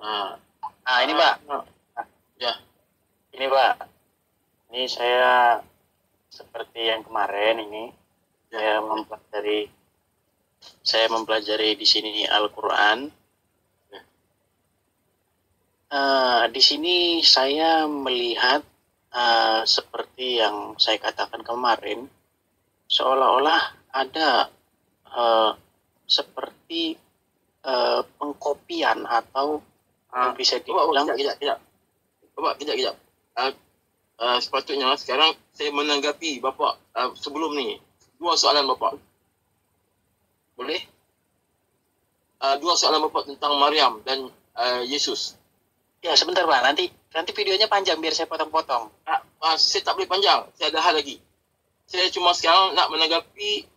Ini Pak. Ya. Ini Pak. Ini saya seperti yang kemarin ini. Saya mempelajari di sini Al-Quran. Di sini saya melihat seperti yang saya katakan kemarin, seolah-olah ada seperti pengkopian atau bisa dibilang Kejap. Sepatutnya sekarang saya menanggapi Bapak sebelum ni. Dua soalan Bapak. Boleh? Dua soalan Bapak tentang Maryam dan Yesus. Ya, sebentar Pak. Nanti videonya panjang biar saya potong-potong. Saya tak boleh panjang. Saya ada hal lagi. Saya cuma sekarang nak menanggapi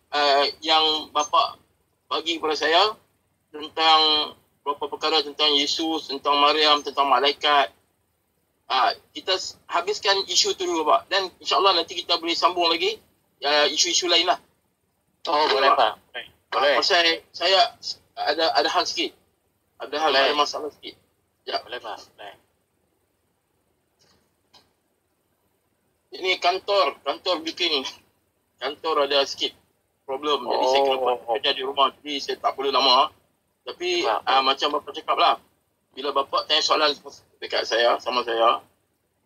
yang Bapak bagi kepada saya tentang beberapa perkara tentang Yesus, tentang Maryam, tentang malaikat. Kita habiskan isu tu dulu Bapak. Dan insyaAllah nanti kita boleh sambung lagi isu-isu lain lah. Boleh Pak. Boleh. Pasal saya ada hal sikit. Ada masalah sikit. Ya. Boleh Pak. Boleh. Ini kantor BK ni. Kantor ada sikit problem. Jadi saya kena buat kerja di rumah. Jadi saya tak boleh lama. Tapi macam Bapak cakap lah. Bila Bapak tanya soalan dekat saya, sama saya.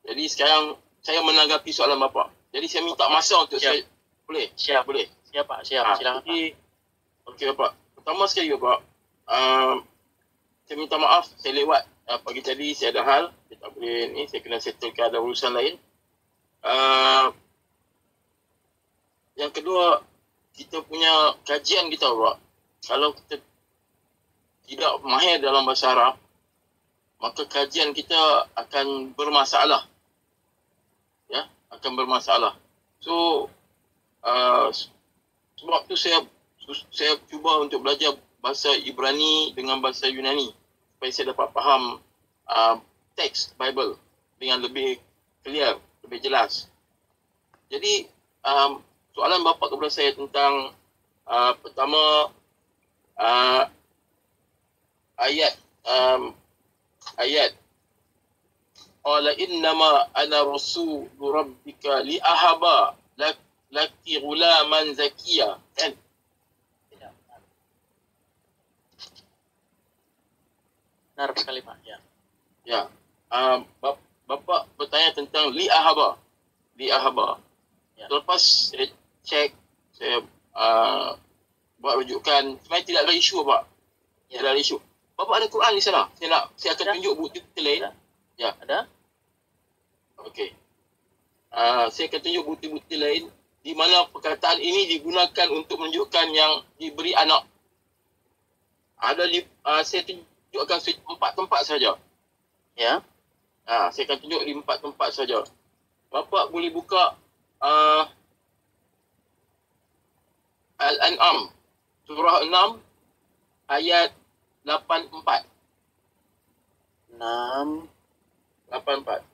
Jadi sekarang saya menanggapi soalan Bapak. Jadi saya minta masa untuk saya. Boleh? Siap. Boleh? Siap Pak. Silakan Pak. Okey Bapak. Pertama sekali Bapak. Saya minta maaf. Saya lewat pagi tadi. Saya ada hal. Saya tak boleh ni. Saya kena settlekan ada urusan lain. Yang kedua, kita punya kajian kita Bapak. Kalau kita tidak mahir dalam bahasa Arab, maka kajian kita akan bermasalah. Ya, akan bermasalah. So, sebab tu saya cuba untuk belajar bahasa Ibrani dengan bahasa Yunani supaya saya dapat faham teks Bible dengan lebih clear, lebih jelas. Jadi, soalan Bapak kepada saya tentang pertama ayat qala innama ana rasulu rabbika li ahaba laki ghulaman zakiya, kan? Benar sekali Pak. Ya. Bapak bertanya tentang li ahaba. Ya. Lepas saya cek, saya buat rujukan, sebenarnya tidak ada isu Bapak. Tidak ada isu. Bapak ada Quran di sana. Saya akan tunjuk bukti lain. Ya. Ada? Okey. Saya akan tunjuk bukti-bukti lain di mana perkataan ini digunakan untuk menunjukkan yang diberi anak. Saya tunjukkan 4 tempat saja. Ya. Saya akan tunjuk di 4 tempat saja. Bapak boleh buka Al-An'am surah 6 ayat 84. 84.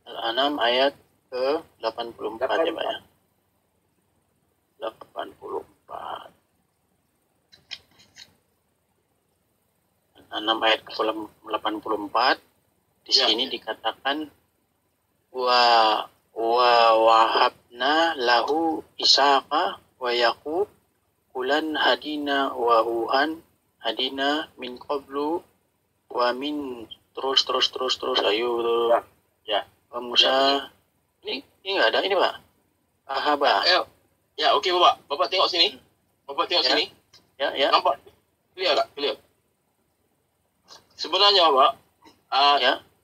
Al-An'am ayat ke 84 ya Pak ya. 84. Al-An'am ayat ke 84. Di sini dikatakan wa wahabna lahu Ishaqa wa Yaqub kulan hadina wa Wuhan hadina min qablu wa min terus ayo Ya. Musa. Ini enggak ada ini Pak. Ahaba. Ya, okey Bapak. Bapak tengok sini. Sini. Ya. Nampak? Clear tak? Clear. Sebenarnya Bapak,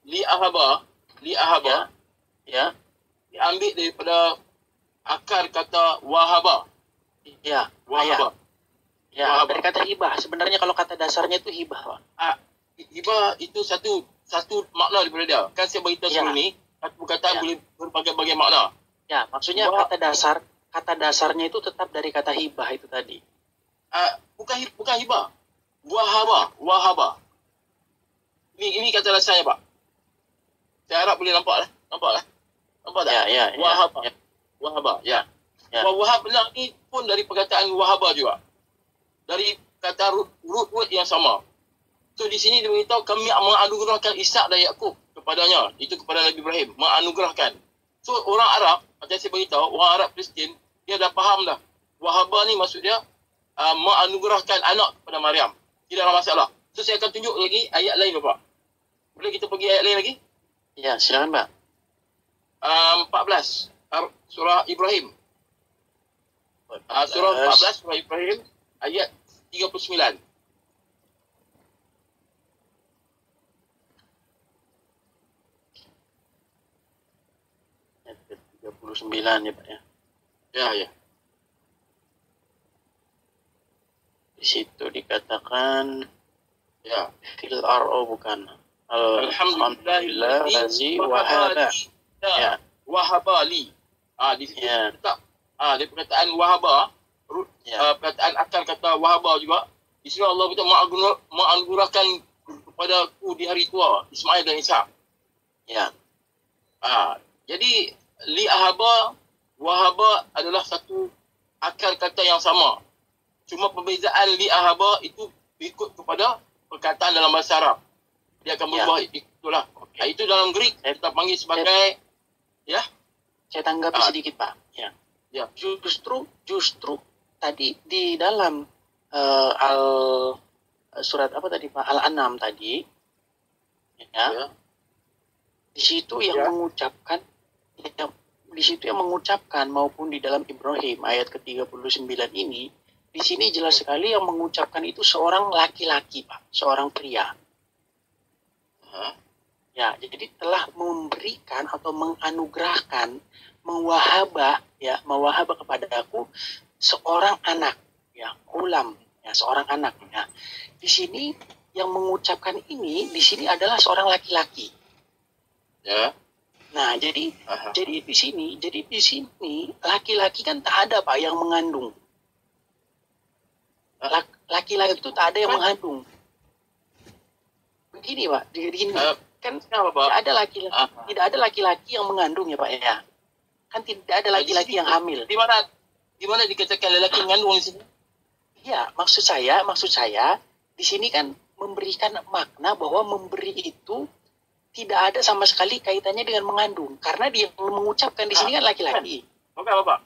li ahaba. Ya. Diambil daripada akar kata wahaba. Ya. Wahaba. Ya, dari kata hibah. Sebenarnya kalau kata dasarnya itu hibah, Pak. Hibah itu satu makna daripada dia. Kan saya beritahu sebelum ni, satu perkataan boleh berbagai-bagai makna. Ya, maksudnya kata dasarnya itu tetap dari kata hibah itu tadi. Bukan hibah. Wahaba. Ini kata dasarnya, Pak. Saya harap boleh nampak lah. Nampak tak? Ya. Wahaba. Ya. Wahab benar ni pun dari perkataan wahaba juga. Dari kata root word laki-laki yang sama. So di sini dia beritahu kami menganugerahkan Ishak dan Yakub kepadanya. Itu kepada Nabi Ibrahim. Menganugerahkan. So orang Arab, macam saya beritahu, orang Arab Palestin, dia dah faham dah. Wahabah ni maksud dia menganugerahkan anak kepada Maryam. Tidak ada masalah. So saya akan tunjuk lagi ayat lain Bapak. Boleh kita pergi ayat lain lagi? Ya, silakan Pak. 14. Surah Ibrahim. Surah 14, Surah Ibrahim, ayat 39. Ayat 39 ya Pak ya. Ya. Di situ dikatakan Ya. fil ar'o bukan. Alhamdulillah lazi wahaba. Ya. Wahabali. Di situ Ya. tetap dia perkataan wahaba, perkataan akal kata wahaba juga. Di sini Allah kita menganugerahkan kepadaku di hari tua Ismail dan Ishak. Ya. Jadi li ahaba, wahaba adalah satu akal kata yang sama. Cuma perbezaan li ahaba itu ikut kepada perkataan dalam bahasa Arab. Dia akan berubah itulah. Itu dalam Greek kita panggil sebagai Saya tanggapi sedikit Pak. Ya. Justru tadi di dalam surat apa tadi Pak? Al-An'am tadi. Ya. Di situ yang mengucapkan di situ yang mengucapkan maupun di dalam Ibrahim ayat ke-39 ini, di sini jelas sekali yang mengucapkan itu seorang laki-laki, Pak, seorang pria. Ya, jadi telah memberikan atau menganugerahkan, mewahaba kepada aku seorang anak, ya, gulam, ya, seorang anak. Ya. Di sini yang mengucapkan ini di sini adalah seorang laki-laki. Ya. Nah, jadi di sini laki-laki kan tak ada Pak yang mengandung. Laki-laki itu tak ada yang mengandung. Begini Pak, begini. Kan tidak ada laki-laki yang mengandung ya Pak ya. Kan tidak ada laki-laki yang hamil. Di mana dikatakan lelaki mengandung di sini? Iya, maksud saya di sini kan memberikan makna bahwa memberi itu tidak ada sama sekali kaitannya dengan mengandung, karena dia mengucapkan di sini kan laki-laki. Oke, Bapak.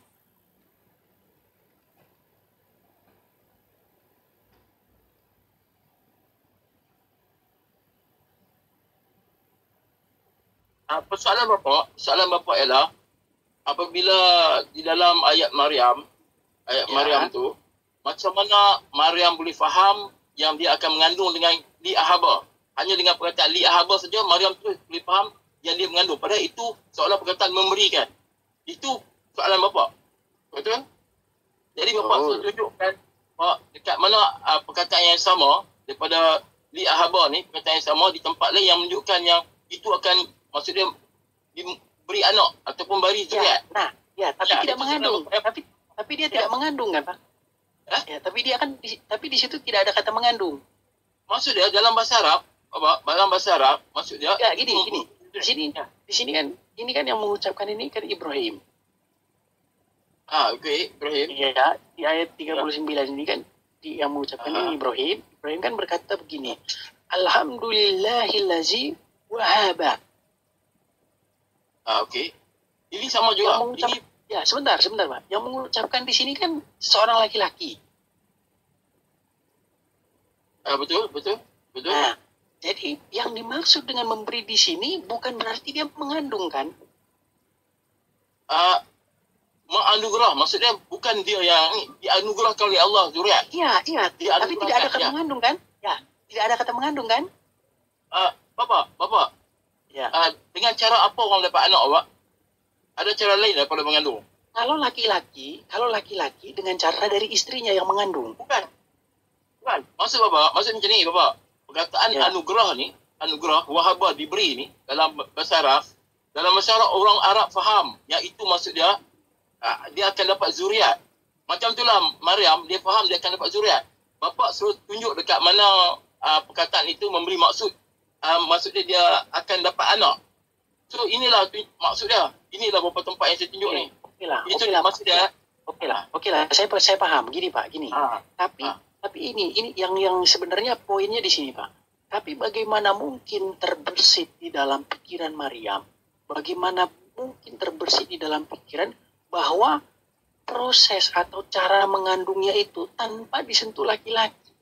Soalan Bapak ialah apabila di dalam ayat Maryam tu, macam mana Maryam boleh faham yang dia akan mengandung dengan li ahaba? Hanya dengan perkataan li ahaba saja Maryam tu boleh faham yang dia mengandung. Padahal itu seolah perkataan memberikan. Itu soalan Bapak. Betul? Jadi Bapak tunjukkan dekat mana perkataan yang sama daripada li ahaba ni, perkataan yang sama di tempat lain yang menunjukkan yang itu akan maksudnya diberi anak ataupun beri zuriat. Tapi tidak mengandung. Tapi dia tidak mengandung kan, Pak? Ya, tapi di situ tidak ada kata mengandung. Maksud dia dalam bahasa Arab, maksud dia gini. Di sini kan ini kan yang mengucapkan ini kan Ibrahim. Ibrahim. Iya, di ayat 39 ini kan yang mengucapkan ini Ibrahim. Ibrahim kan berkata begini, Alhamdulillahillazi wahaba. Ini sama juga. Sebentar Pak. Yang mengucapkan di sini kan seorang laki-laki. Betul. Nah, jadi yang dimaksud dengan memberi di sini bukan berarti dia mengandung kan? Menganugerah, maksudnya bukan dia yang dianugerahkan oleh Allah zuriat. Iya. Tapi tidak ada kata mengandung kan? Ya, tidak ada kata mengandung kan? Bapak. Ya. Dengan cara apa orang dapat anak, Bapak? Ada cara lain daripada mengandung? Kalau laki-laki dengan cara dari istrinya yang mengandung. Bukan. Maksud macam ni, Bapak. Perkataan anugerah, wahabah, diberi ni, dalam bahasa Arab, orang Arab faham. Yang itu maksud dia akan dapat zuriat. Macam itulah Maryam, dia faham dia akan dapat zuriat. Bapak suruh tunjuk dekat mana perkataan itu memberi maksud. Maksud dia akan dapat anak. So inilah maksud dia. Inilah beberapa tempat yang saya tunjuk ni. Itu maksud dia. Okeylah. Saya paham. Gini Pak, gini. Tapi ini yang sebenarnya poinnya di sini, Pak. Tapi bagaimana mungkin terbersit di dalam pikiran Maryam? Bagaimana mungkin terbersit di dalam pikiran bahwa proses atau cara mengandungnya itu tanpa disentuh laki-laki?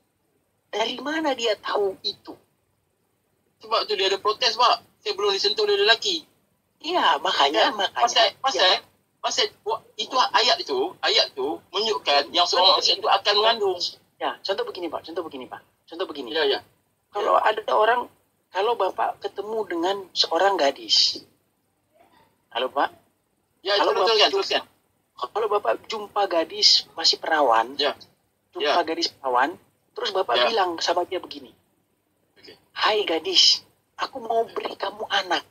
Dari mana dia tahu itu? Sebab tu dia ada protes, Pak. Saya belum disentuh oleh lelaki. Iya, makanya. Pasal itu ayat tu menunjukkan yang seorang manusia itu akan mengandung. Ya, contoh begini Pak. Contoh begini. Ya. Kalau ada orang, kalau Bapak ketemu dengan seorang gadis. Halo Pak? Ya, teruskan. Kalau Bapak jumpa gadis masih perawan, gadis perawan, terus Bapak bilang sama dia begini. Hai gadis, aku mau beri kamu anak.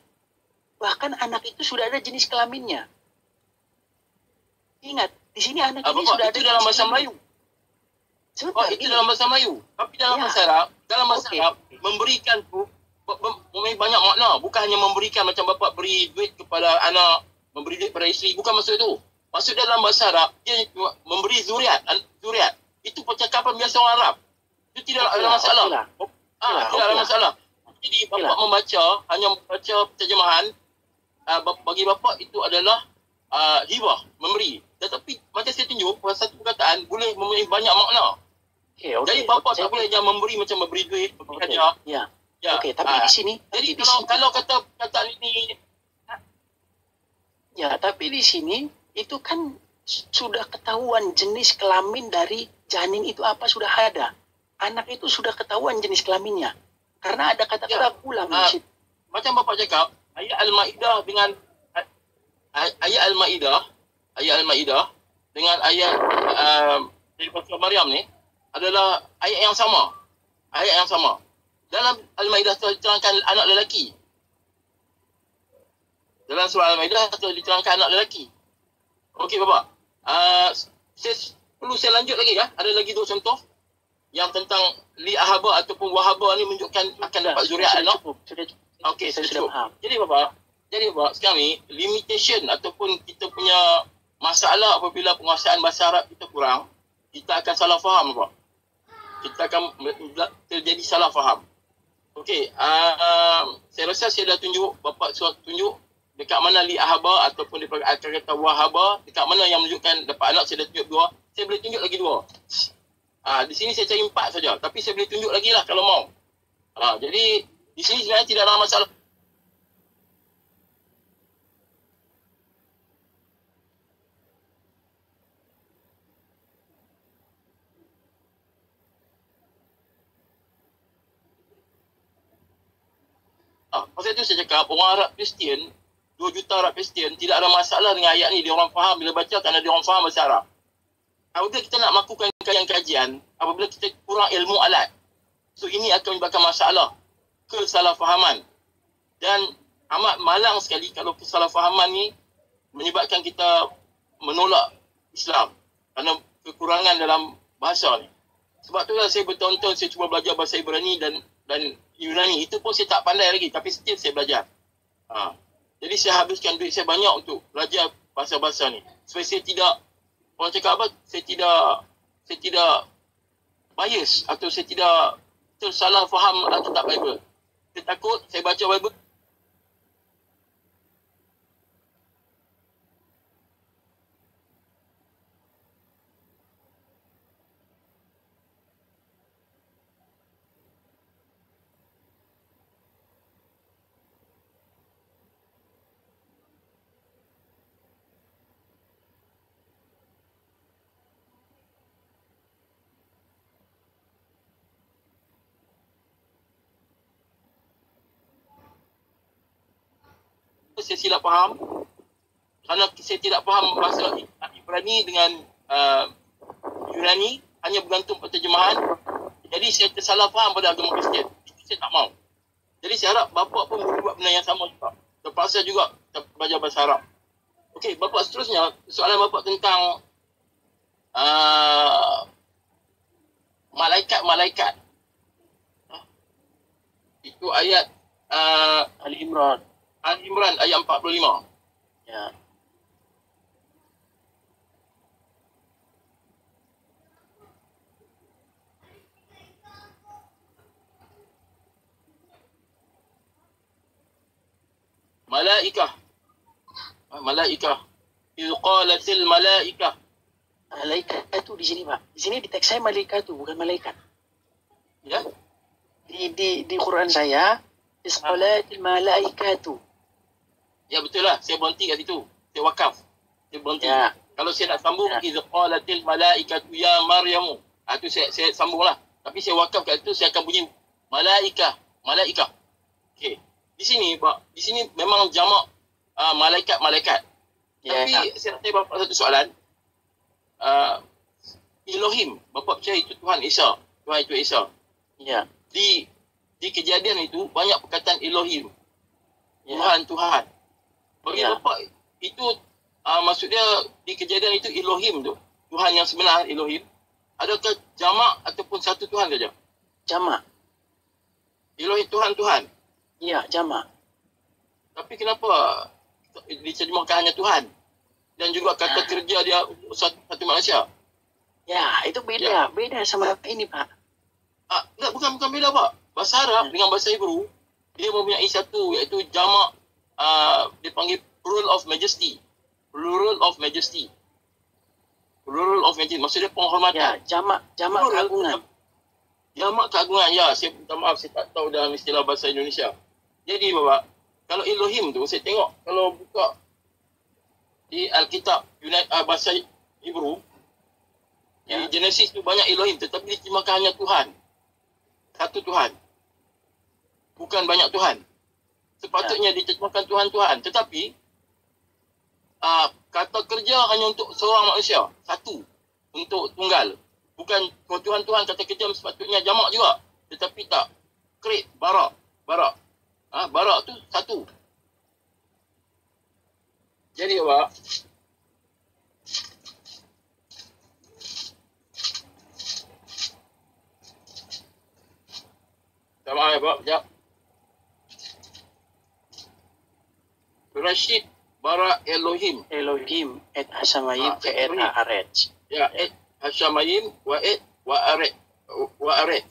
Bahkan anak itu sudah ada jenis kelaminnya. Ingat, di sini anak ini sudah ada dalam bahasa Melayu. Itu dalam bahasa Melayu. Tapi dalam bahasa Arab, memberikan tu mempunyai banyak makna. Bukan hanya memberikan macam bapa beri duit kepada anak, memberi duit kepada isteri. Bukan maksud itu. Maksud dalam bahasa Arab, dia memberi zuriat. Itu percakapan biasa orang Arab. Itu tidak ada masalah. Tidak ada masalah. Jadi bapa hanya membaca terjemahan, bagi bapa itu adalah hibah, memberi. Tetapi macam saya tunjuk, satu perkataan boleh mempunyai banyak makna. Jadi bapa tak boleh jangan memberi macam memberi duit, memberi hadiah. Tapi di sini. Jadi kalau kata ini. Ya, tapi di sini itu kan sudah ketahuan jenis kelamin dari janin itu apa sudah ada. Anak itu sudah ketahuan jenis kelaminnya. Karena ada kata-kata pulang di situ. Macam Bapak cakap, ayat Al-Ma'idah dengan ayat Al-Ma'idah dengan ayat dari Surah Maryam ni adalah ayat yang sama. Dalam Al-Ma'idah telah diterangkan anak lelaki. Dalam surah Al-Ma'idah telah diterangkan anak lelaki. Okey Bapak. Saya lanjut lagi ya. Ada lagi 2 contoh yang tentang li ahaba ataupun wahaba ni menunjukkan akan dapat zuriat anak. Okey, saya sudah faham. Jadi Bapak, sekarang ni limitation ataupun kita punya masalah apabila penguasaan bahasa Arab kita kurang, kita akan salah faham Bapak. Kita akan terjadi salah faham. Okey, saya rasa saya dah tunjuk, Bapak tunjuk dekat mana li ahaba ataupun dia akan kata wahaba, dekat mana yang menunjukkan dapat anak. Saya dah tunjuk 2. Saya boleh tunjuk lagi 2. Di sini saya cari 4 saja, tapi saya boleh tunjuk lagi lah kalau mau. Jadi di sini sebenarnya tidak ada masalah. Pasal itu saya cakap, orang Arab Kristian, 2 juta Arab Kristian, tidak ada masalah dengan ayat ni. Dia orang faham bila baca kerana dia orang faham bahasa Arab. Apabila kita nak melakukan kajian, apabila kita kurang ilmu alat, so ini akan menyebabkan masalah, kesalahfahaman. Dan amat malang sekali kalau kesalahfahaman ni menyebabkan kita menolak Islam kerana kekurangan dalam bahasa ni. Sebab tu lah saya bertahun-tahun saya cuba belajar bahasa Ibrani dan Yunani. Itu pun saya tak pandai lagi, tapi still saya belajar. Jadi saya habiskan duit saya banyak untuk belajar bahasa-bahasa ni. Supaya saya tidak, orang cakap apa, saya tidak bias atau saya tidak tersalah faham tentang Bible. Saya takut saya baca Bible. Saya silap faham kerana saya tidak faham bahasa Ibrani dengan Yunani, hanya bergantung pada terjemahan. Jadi saya tersalah faham pada agama Kristian. Itu saya tak mau. Jadi saya harap bapa pun boleh buat benda yang sama juga. Terpaksa juga kita belajar bahasa Arab. Okey, bapa seterusnya, soalan bapa tentang malaikat. Itu ayat Ali Imran ayat 45. Ya. Malaikah. Malaikah. Idh qalatil malaikah. Malaikat itu di sini, Pak. Di sini di teks saya malaikat itu, bukan malaikat. Ya. Di Quran saya, isqalatil malaikatu. Ya betul lah. Saya berhenti kat situ. Saya wakaf. Saya berhenti. Ya. Kalau saya nak sambung, idh qalatil malaikatu ya Maryamu. Itu saya sambung lah. Tapi saya wakaf kat situ, saya akan bunyi malaikah. Malaikah. Okey. Di sini memang jamak malaikat-malaikat. Ya. Tapi saya nak tanya Bapak satu soalan. Elohim, Bapak percaya itu Tuhan Isa. Tuhan itu Isa. Ya. Di kejadian itu banyak perkataan Elohim. Ya. Tuhan. Bagi Ya. Bapak itu maksudnya di kejadian itu Elohim tu. Tuhan yang sebenar Elohim. Adakah jamak ataupun satu Tuhan saja? Jamak. Elohim Tuhan. Ya, jamak. Tapi kenapa diterjemahkan hanya Tuhan? Dan juga kata kerja dia satu manusia. Ya, itu beda. Beda sama ini, Pak. Enggak, bukan beda, Pak. Bahasa Arab dengan bahasa Hebrew, dia mempunyai satu, iaitu jamak, dia panggil plural of majesty. Plural of majesty. Maksudnya penghormatan. Ya, jamak keagungan. Jamak keagungan, ya. Saya minta maaf, saya tak tahu dalam istilah bahasa Indonesia. Jadi, Bapak, kalau Elohim tu, saya tengok, kalau buka di Alkitab bahasa Hebrew, di Genesis tu banyak Elohim, tetapi diterjemahkan hanya Tuhan. Satu Tuhan. Bukan banyak Tuhan. Sepatutnya diterjemahkan Tuhan. Tetapi, kata kerja hanya untuk seorang manusia. Satu. Untuk tunggal. Bukan Tuhan, kata kerja sepatutnya jamak juga. Tetapi tak. Kret, barak. Barak tu satu. Jadi, Pak, sama ya, Pak, sekejap. Rashid bara Elohim. Elohim et Hashamayim ke et Haaretz. Ya, et Hashamayim wa aret.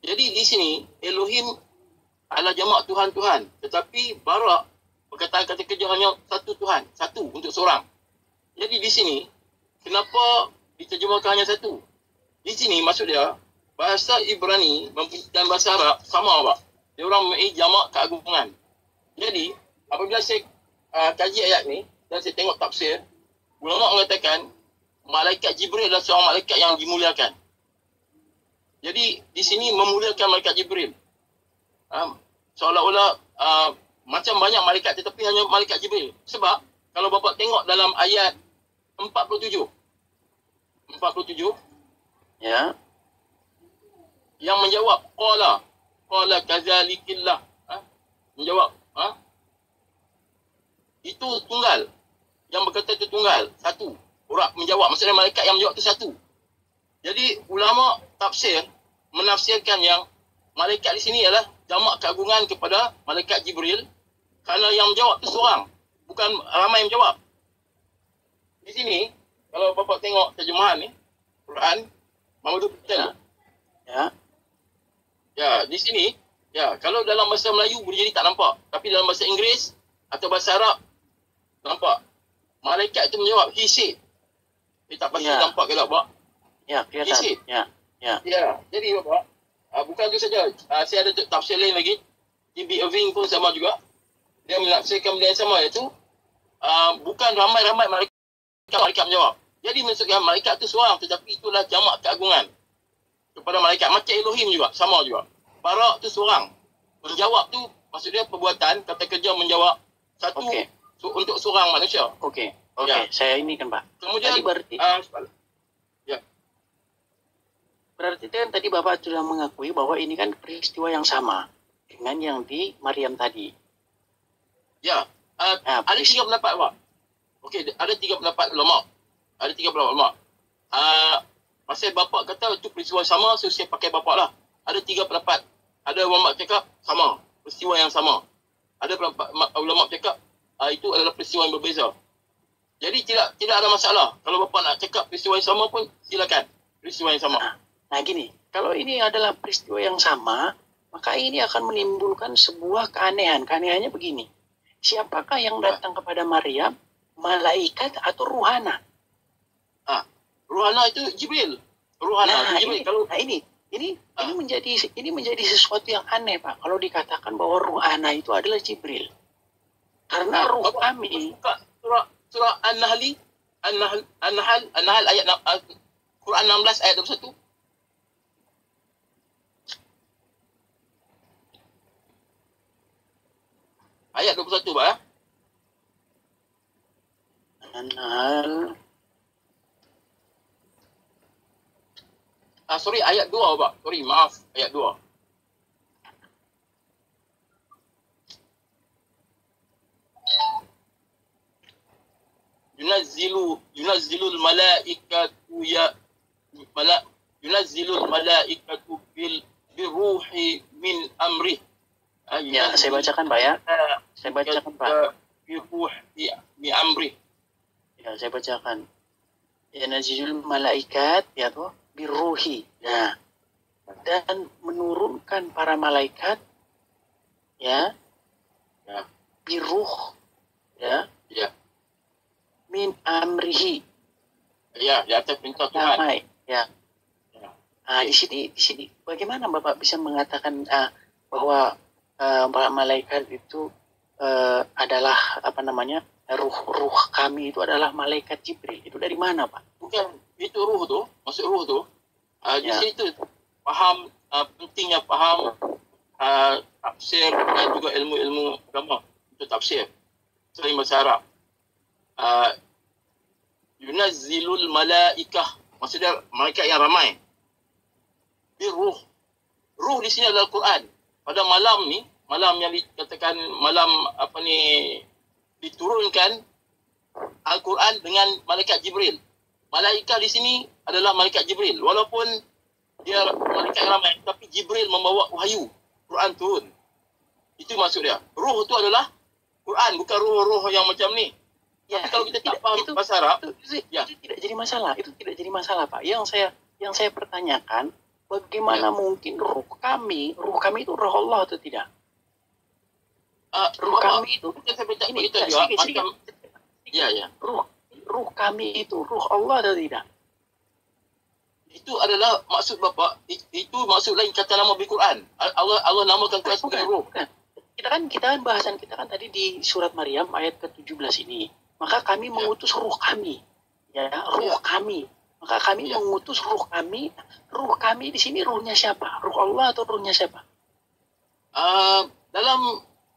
Jadi di sini Elohim adalah jamak Tuhan. Tetapi bara perkataan kata kerja hanya satu Tuhan. Satu untuk seorang. Jadi di sini, kenapa diterjemahkan hanya satu? Di sini maksud dia, bahasa Ibrani dan bahasa Arab sama, Pak. Dia orang mempunyai jamak keagungan. Jadi, apabila saya kaji ayat ni, dan saya tengok tafsir, ulama mengatakan, malaikat Jibril adalah seorang malaikat yang dimuliakan. Jadi, di sini memuliakan malaikat Jibril. Seolah-olah macam banyak malaikat tetapi hanya malaikat Jibril. Sebab kalau Bapak tengok dalam ayat 47. Ya. Yang menjawab qala kazalikillah. Menjawab itu tunggal. Yang berkata itu tunggal, satu. Orang menjawab, maksudnya malaikat yang menjawab itu satu. Jadi ulama tafsir menafsirkan yang malaikat di sini adalah jamak keagungan kepada malaikat Jibril. Kerana yang menjawab itu seorang. Bukan ramai yang menjawab. Di sini, kalau Bapak tengok terjemahan ni, Quran, Muhammad betul. Ya, di sini, kalau dalam bahasa Melayu boleh jadi tak nampak. Tapi dalam bahasa Inggeris atau bahasa Arab, nampak. Malaikat itu menjawab, he said. Dia tak pasti nampak ke tak, Pak? Ya, kelihatan. He said. Ya, jadi Bapak, bukan itu saja. Saya ada tafsir lain lagi. T.B. Irving pun sama juga. Dia menafsirkan benda yang sama, iaitu bukan ramai-ramai malaikat menjawab. Jadi maksudnya malaikat itu seorang, tetapi itulah jamak keagungan kepada malaikat. Macam Elohim juga, sama juga. Barak itu seorang. Menjawab tu maksudnya perbuatan, kata kerja menjawab satu untuk seorang manusia. Okey, saya ini kan, Pak. Kemudian tadi berarti kan tadi Bapak sudah mengakui bahwa ini kan peristiwa yang sama dengan yang di Maryam tadi. Ya, ada tiga pendapat, Pak. Okey, ada tiga pendapat ulama. Pasal Bapak kata itu peristiwa sama, so saya pakai Bapak lah. Ada tiga pendapat. Ada ulama cakap sama, peristiwa yang sama. Ada ulama cakap itu adalah peristiwa yang berbeza. Jadi tidak ada masalah. Kalau Bapak nak cakap peristiwa yang sama pun silakan. Peristiwa yang sama. Nah gini, kalau ini adalah peristiwa yang sama, maka ini akan menimbulkan sebuah keanehan. Keanehannya begini. siapakah yang datang kepada Maryam? Malaikat atau ruhana? Ruhana itu Jibril. Ruhana itu Jibril. Ini menjadi sesuatu yang aneh, Pak. Kalau dikatakan bahwa ruhana itu adalah Jibril. Karena ruh kami. Surah An-Nahl ayat Quran 16 ayat 21. Ayat 21, Pak. An-Nahl. Sorry, ayat 2, Pak. Sorry, maaf. Ayat 2. Yunazzilul malaikatu yunazzilul malaikatu birruhi min amrih. Ya, saya bacakan, Pak, ya. Saya bacakan, Pak. Birruhi min amrih. Ya, saya bacakan. Yunazzilul malaikat, ya toh, birruhi. Nah, dan menurunkan para malaikat, ya, biruh, ya, min amrihi. Ya, di atas perintah Tuhan. Damai, ya. Di sini bagaimana Bapak bisa mengatakan bahwa para malaikat itu adalah ruh kami itu adalah malaikat Jibril? Itu dari mana, Pak? Bukan, itu ruh tu, maksud ruh tu. Di situ faham pentingnya faham tafsir dan juga ilmu-ilmu agama untuk tafsir. Selain bahasa Arab. Yunazzilul malaikah, maksudnya malaikat yang ramai. Ruh di sini adalah Quran. Pada malam ni, malam yang dikatakan malam diturunkan Al-Quran dengan malaikat Jibril. Malaikat di sini adalah malaikat Jibril. Walaupun dia malaikat yang ramai, tapi Jibril membawa wahyu. Quran turun. Itu maksud dia. Ruh tu adalah Quran, bukan ruh-ruh yang macam ni. Ya, kalau kita tidak faham bahasa Arab, itu tidak jadi masalah. Itu tidak jadi masalah, Pak. Yang saya pertanyakan, bagaimana mungkin ruh kami itu roh Allah atau tidak? Ruh kami itu ruh kami itu roh Allah atau tidak? Itu adalah maksud Bapak. Itu maksud lain kata nama Al-Quran. Allah namakan Quran sebagai ruh. Kita kan bahasan kita kan tadi di surat Maryam ayat ke-17 ini. Maka kami mengutus ruh kami. Ya, ruh kami. Maka kami mengutus ruh kami. Ruh kami di sini ruhnya siapa? Ruh Allah atau ruhnya siapa?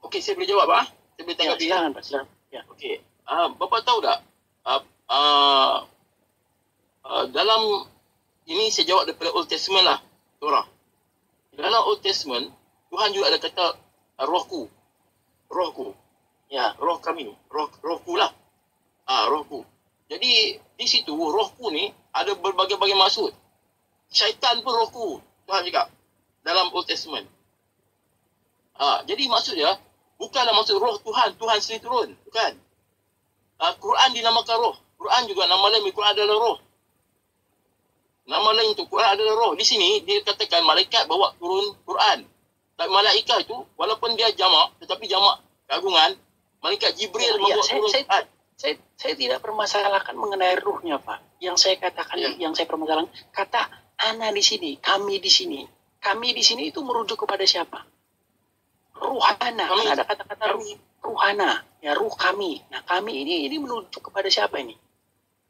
Okey, saya boleh jawab, Pak. Saya boleh tanggapi. Silakan, Pak. Silakan. Ya. Okey. Bapak tahu tak? Dalam ini saya jawab daripada Old Testament lah, Torah. Dalam Old Testament, Tuhan juga ada kata rohku. Ya, roh kami. Rohku lah. Rohku. Jadi di situ rohku ni ada berbagai-bagai maksud. Syaitan pun rohku, Tuhan cakap dalam Old Testament. Jadi maksud dia bukanlah maksud roh Tuhan sendiri turun, bukan. Quran dinamakan roh. Quran juga nama lain Quran adalah roh. Nama lain untuk Quran adalah roh. Di sini dia katakan malaikat bawa turun Quran. Dan malaikat itu walaupun dia jamak, tetapi jamak keagungan, malaikat Jibril membawa turun Quran. Saya tidak permasalahkan mengenai ruhnya, Pak. Yang saya katakan, yang saya permasalahkan, kata ana di sini, kami di sini. Kami di sini itu merujuk kepada siapa? Ruhana. Kan ada kata-kata ruhana. Ya, ruh kami. Nah, kami ini merujuk kepada siapa ini?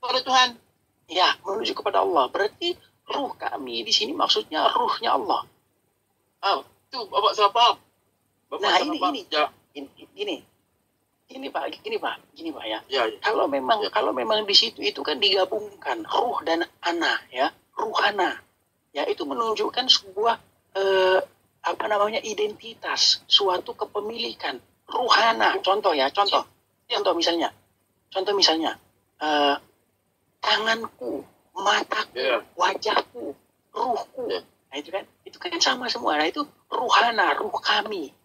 Kepada Tuhan. Ya, menuju kepada Allah. Berarti ruh kami di sini maksudnya ruhnya Allah. Itu Bapak salah faham. Gini Pak ya. Ya. Kalau memang di situ itu kan digabungkan ruh dan ana ya, ruhana. Ya, itu menunjukkan sebuah identitas, suatu kepemilikan. Ruhana, contoh misalnya tanganku, mataku, wajahku, ruhku. Nah, itu kan sama semua. Nah, itu ruhana, ruh kami.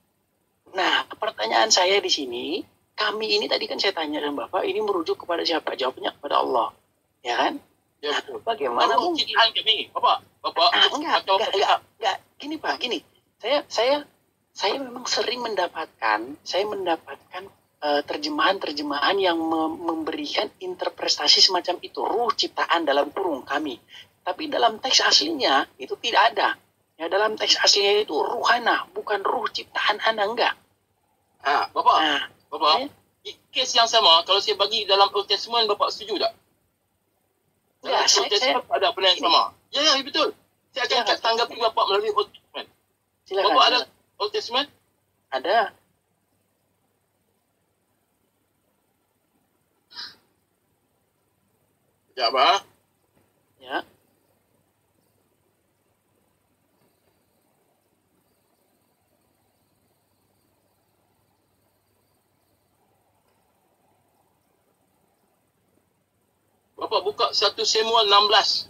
Nah, pertanyaan saya di sini, kami ini tadi kan saya tanya sama Bapak, ini merujuk kepada siapa? Jawabnya kepada Allah. Ya kan? Ya, nah, bagaimana mungkin kami, Bapak? Enggak. Gini Pak, gini. Saya memang sering mendapatkan terjemahan-terjemahan yang memberikan interpretasi semacam itu, ruh ciptaan dalam kurung kami. Tapi dalam teks aslinya itu tidak ada. Ya, dalam teks aslinya itu ruhana, bukan ruh ciptaan Anda, enggak. Bapak, kes yang sama kalau saya bagi dalam Old Testament, Bapak setuju tak? Dalam Old Testament ada benda yang sama. Ya, betul. Saya akan tanggapi Bapak melalui Old Testament. Silakan. Bapak ada Old Testament? Ada. Ya, Pak. Ya. Bapak buka 1 Samuel 16.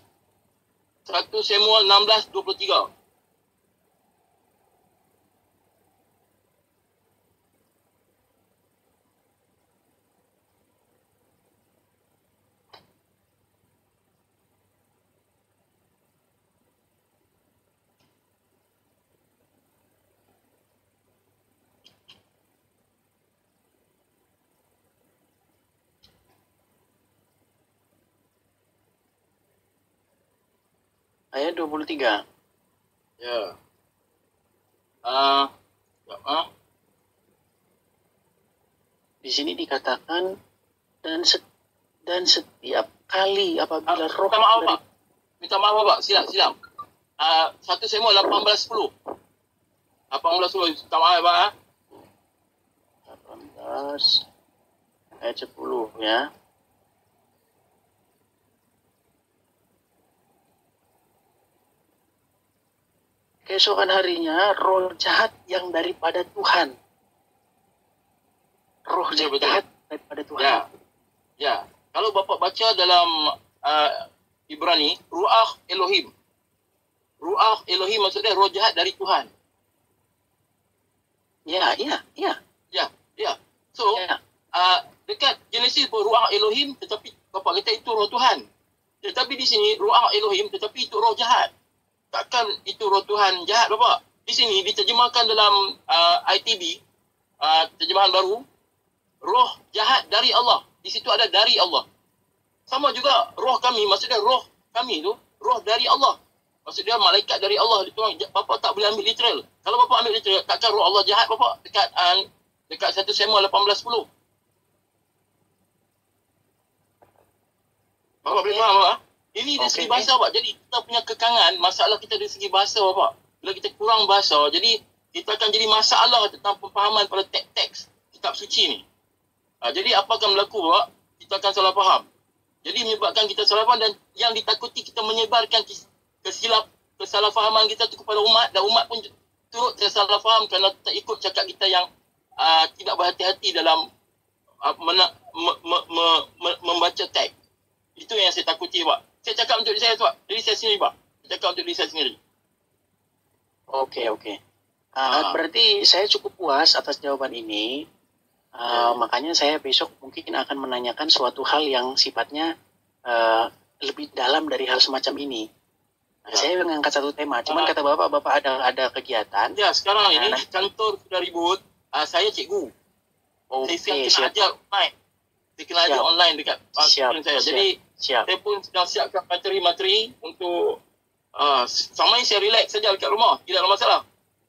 1 Samuel 16:23. Ayat 23. Ya. Di sini dikatakan dan setiap kali apabila roh Minta maaf Bapak, silap. 1 Samuel 18:10. 18:10. Minta maaf Bapak. 18 ayat 10 ya. Keesokan harinya roh jahat yang daripada Tuhan. Roh jahat daripada Tuhan. Ya. Kalau Bapak baca dalam Ibrani, Ruach Elohim. Ruach Elohim maksudnya roh jahat dari Tuhan. Ya. So, dekat Genesis pun Ruach Elohim, tetapi Bapak kata itu roh Tuhan. Tetapi di sini Ruach Elohim, tetapi itu roh jahat. Takkan itu roh Tuhan jahat Bapak. Di sini diterjemahkan dalam ITB, terjemahan baru, roh jahat dari Allah. Di situ ada dari Allah. Sama juga roh kami, maksudnya roh kami itu, roh dari Allah. Maksudnya malaikat dari Allah. Bapak tak boleh ambil literal. Kalau Bapak ambil literal, takkan roh Allah jahat Bapak dekat 1 Samuel 18:10. Bapak boleh faham Bapak? Ini dari segi bahasa Bapak. Jadi kita punya kekangan, masalah kita dari segi bahasa Bapak. Bila kita kurang bahasa, jadi kita akan jadi masalah tentang pemahaman pada teks kitab suci ni. Jadi apa akan berlaku Bapak? Kita akan salah faham. Jadi menyebabkan kita salah faham, dan yang ditakuti kita menyebarkan kesalahfahaman kita tu kepada umat, dan umat pun turut tersalah faham kerana tak ikut cakap kita yang tidak berhati-hati dalam membaca teks. Itu yang saya takuti Pak. Saya cakap untuk diri saya Pak. Diri saya sendiri Pak. Saya cakap untuk diri saya sendiri. Okey. Berarti saya cukup puas atas jawaban ini. Makanya saya besok mungkin akan menanyakan suatu hal yang sifatnya lebih dalam dari hal semacam ini. Saya mengangkat satu tema. Cuman kata Bapak ada kegiatan. Ya, sekarang ini kantor sudah ribut. Saya cikgu. Saya kena ajar online. Saya kena ajar online dekat saya. Jadi saya pun sedang siapkan materi-materi untuk sama ini saya relax saja dekat rumah. Tidak ada masalah.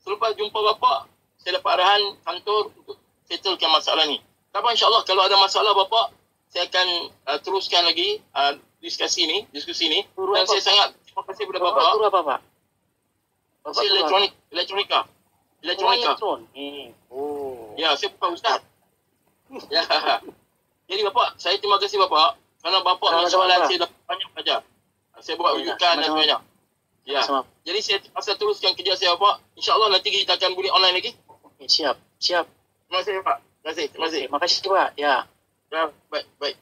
Selepas jumpa Bapak, saya dapat arahan kantor untuk settlekan masalah ni. Tapi insyaAllah kalau ada masalah Bapak, saya akan teruskan lagi diskusi ni. Dan saya sangat terima kasih kepada Bapak. Bapak apa Pak? Saya elektronika. Ya, saya bukan ustaz. Ya. Jadi Bapak, saya terima kasih Bapak kerana Bapak mensoalan saya dapat banyak saja. Saya buat rujukan dan sebagainya. Ya. Jadi saya asal teruskan kerja saya Bapak. InsyaAllah nanti kita akan boleh online lagi. Siap. Terima kasih Pak. Terima kasih. Terima kasih Pak. Ya. Baik.